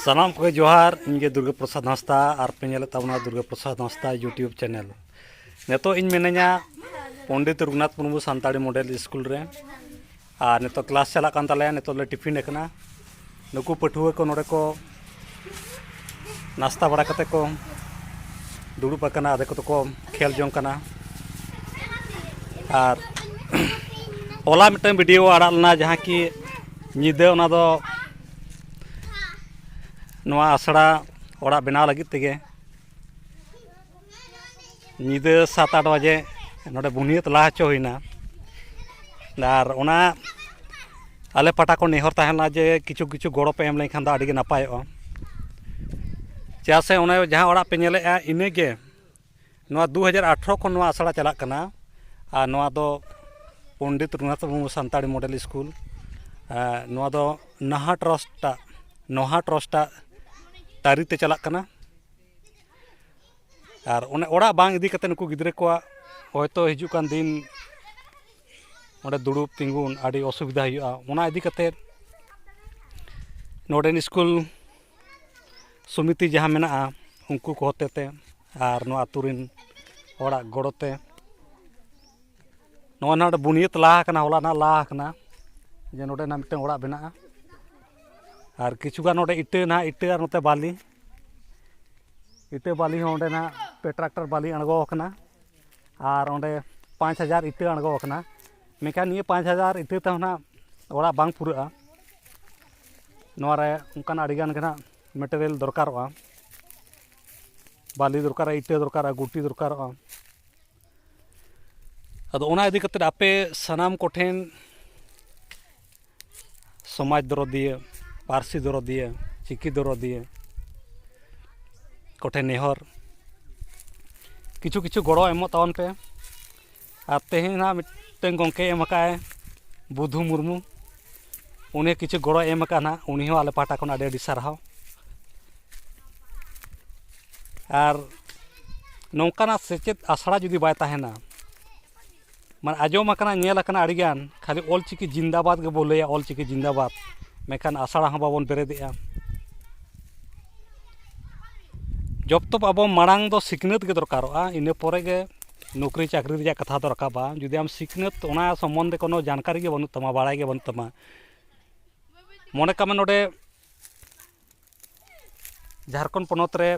सानाम को जोहार इनके दुर्गा प्रसाद हंसदा और पे तबना दुर्गा प्रसाद हंसदा यूट्यूब चैनल नेतो इन मिनाया पंडित रघुनाथ मुर्मू सानताड़ी मॉडल स्कूल रे और नेतो क्लास चला कान ताले नेतो ले टिफिन एकना नुकु पठुआ को नोडे को नाश्ता बड़ा कते को दुड़ुब अकना आदे को तो खेल जों कना और ओला मिटन वीडियो आड़ालना जहाँ की निदे ओना दो नवा आसड़ा ओड़ा बनाव लगित तेगे निदे 7-8 बजे नोडे बुनियत ला हचो हुईना और ओना आले पाटा को नेहर ताहेना जे किछु किछु गड़ो पे एम लेखान दा आडी गे नापायोआ चासे ओना जहाँ ओड़ा पे नेलेआ इनेगे नवा 2018 खन नवा आसड़ा चला कना और नवा दो पंडित रघुनाथ मुर्मू सानताड़ी मॉडल स्कूल नवा दो नहा ट्रस्ट तारी ते चला कना और ओने ओड़ा बांग इदी कते नुकु गिद्रे को होयतो हिजु कान दिन ओडे दुड़ुब तिंगुन आडी असुविधा हुआ ओना इदी कते नोडेन स्कूल समिति जहाँ मेना उनको को होतेते और नो आतुरिन ओड़ा गड़ोते नो ना बुनियत लाहा कना होला ना लाहा कना जे नोडे ना मिटन ओड़ा बना और किछुगान नोडे इटे ना इटे और नोते बाली इटे बाली होंडे ना पे ट्रैक्टर बाली अणगो कना और ओंडे 5000 इटे अणगो कना मेखान ये 5000 इटे ते ना ओड़ा बांग पुराआ नोरे उनकान आडिगान गना मटेरियल दरकारोआ बाली दरकार इटे दरकार गुटी दरकार अदो ओना इदी कते आपे सनाम कोठेन समाज दरदिए पारसी दरदिए चिकी दरदिए कोठे नेहर किछु किछु गड़ो एमो तावन पे और तेहें ना मिटन गंके एमकाए बुधु मुर्मू उन्हें किछु गड़ो एमकाना उन्हीं आले पाटा को आडे सारहाव और नौकाना सेचेत आसड़ा जुदी बाय ताहेना मान आजोम अकना नेल अकना आडिगान खाली ऑलचिकी जिंदाबाद के बोलेया ऑलचिकी जिंदाबाद मेखान आसड़ा हाँ बाबन बेरेदेआ जब तो अब मांग दो सिखनत के दरकारोआ इन परे गे नौकरी चाकरी रिया कथा तो रकाबा जुदी आम सिखनत ओना सम्बन्धे कोनो जानकारी के बनू तमा बाड़ाय गे बनू तमा मने कामे नोडे झारखंड पनत रे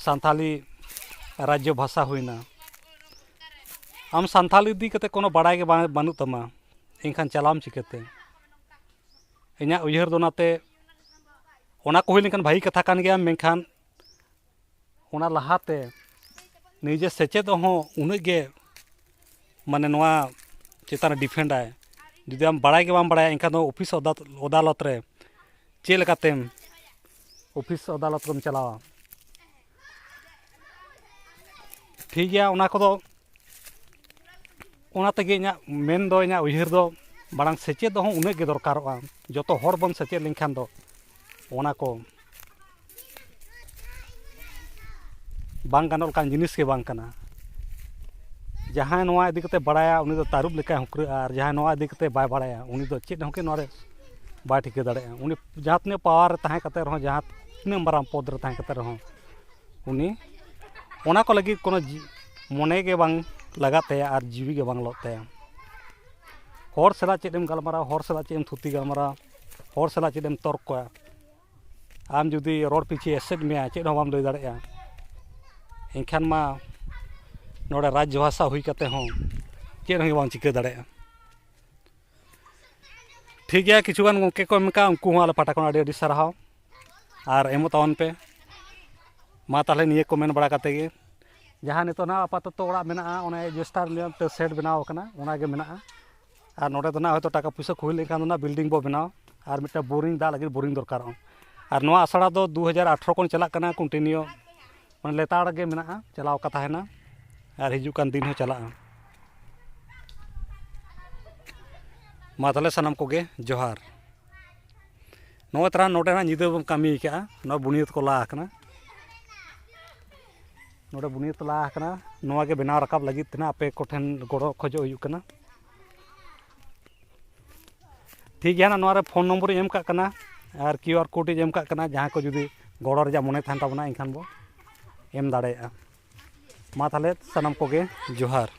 सान्थाली राज्य भाषा हुईना आम सान्थाली इदी कते कोनो बाड़ाय गे बनू तमा एनखान चलाम चिकेते इना उयहर दोनाते ओना को हुई लेकिन भाई कथा कान गया मेखान ओना लहाते निजे सेचेद हो उनगे माने नोआ चेतान डिफेंडाय जुदी आम बाड़ाय गे बाम बाड़ाय एनखान दो ऑफिस अदालत रे चे लेकातेम ऑफिस अदालत को चलावा ठीक गया ओना को दो ओना तेगे इना मेन दो इना उयहर दो बाड़ांग सेचेद हो उनगे दरकारोआ जतो हर बन सेचेद लेनखान दो ओना को बांग गानोल कान जिनिस के बांग कना जहाँ नोआ इदी कते बाड़ाया उनी दो तारुब लेका हुकरा और जहाँ नोआ इदी कते बाय बाड़ाया उनी दो चेद होके नोरे बाय ठिके दाड़ेया उनी जहाँ तने पावर ताहे कते रहो जहाँ तने माराम पद रे ताहे कते रहो उनी ओना को लगी कोनो मने के बांग लगाते और जीवी के बांग लते हर सला चेदम गलमारा हर सला चेदम थुती गलमारा हर सला चेदम तर्क आम जुदी रोड पीछे एसेड में चेद हो बाम लई दाड़ेया एनखान मा नोडे राज्य भाषा हुई कते हो चेद हो बाम चिका दाड़ेया ठीक गया किछुगान गंके को एमका उनको हो आले पाटा को आडी सारहाव और एमो तावन पे मा ताले निये को मेन बड़ा कते गे जहाँ नितो ना आपाततो ओड़ा मेना ओने जेस्टार नियम ते सेट बनाव कना ओना गे मेना और नोडे तो ना होतो टाका पैसा को हुई लेखान ना बिल्डिंग बो बनाव और मिटा बोरिंग दा लगे बोरिंग दरकार और नोआ आसड़ा दो 2018 को चला कना कंटिन्यू मन लेताड़ गे मेना चलाव कथा है ना और हिजुकान दिन हो चला मा ताले सनाम को गे जोहार नो तरह नोडे ना निदे बम कामी का नो बुनियत को ला कना नोडे बुनियत ला कना नोआ गे बनाव रकाब लगी तना आपे कोठेन गड़ो खोजो हुई कना ठीक है ना नोआ रे फोन नंबर एम का कना ᱟᱨ QR ᱠᱳᱰ ᱮᱢ ᱠᱟᱜ ᱠᱟᱱᱟ, ᱡᱟᱦᱟᱸᱭ ᱠᱚ ᱡᱩᱫᱤ ᱜᱚᱲᱚ ᱨᱮᱭᱟᱜ ᱢᱚᱱᱮ ᱛᱟᱦᱮᱱ ᱛᱟᱵᱚᱱᱟ ᱮᱱᱠᱷᱟᱱ ᱵᱚ ᱮᱢ ᱫᱟᱲᱮᱭᱟᱜᱼᱟ᱾ ᱢᱟ ᱛᱟᱦᱚᱞᱮ ᱥᱟᱱᱟᱢ ᱠᱚᱜᱮ ᱡᱚᱦᱟᱨ᱾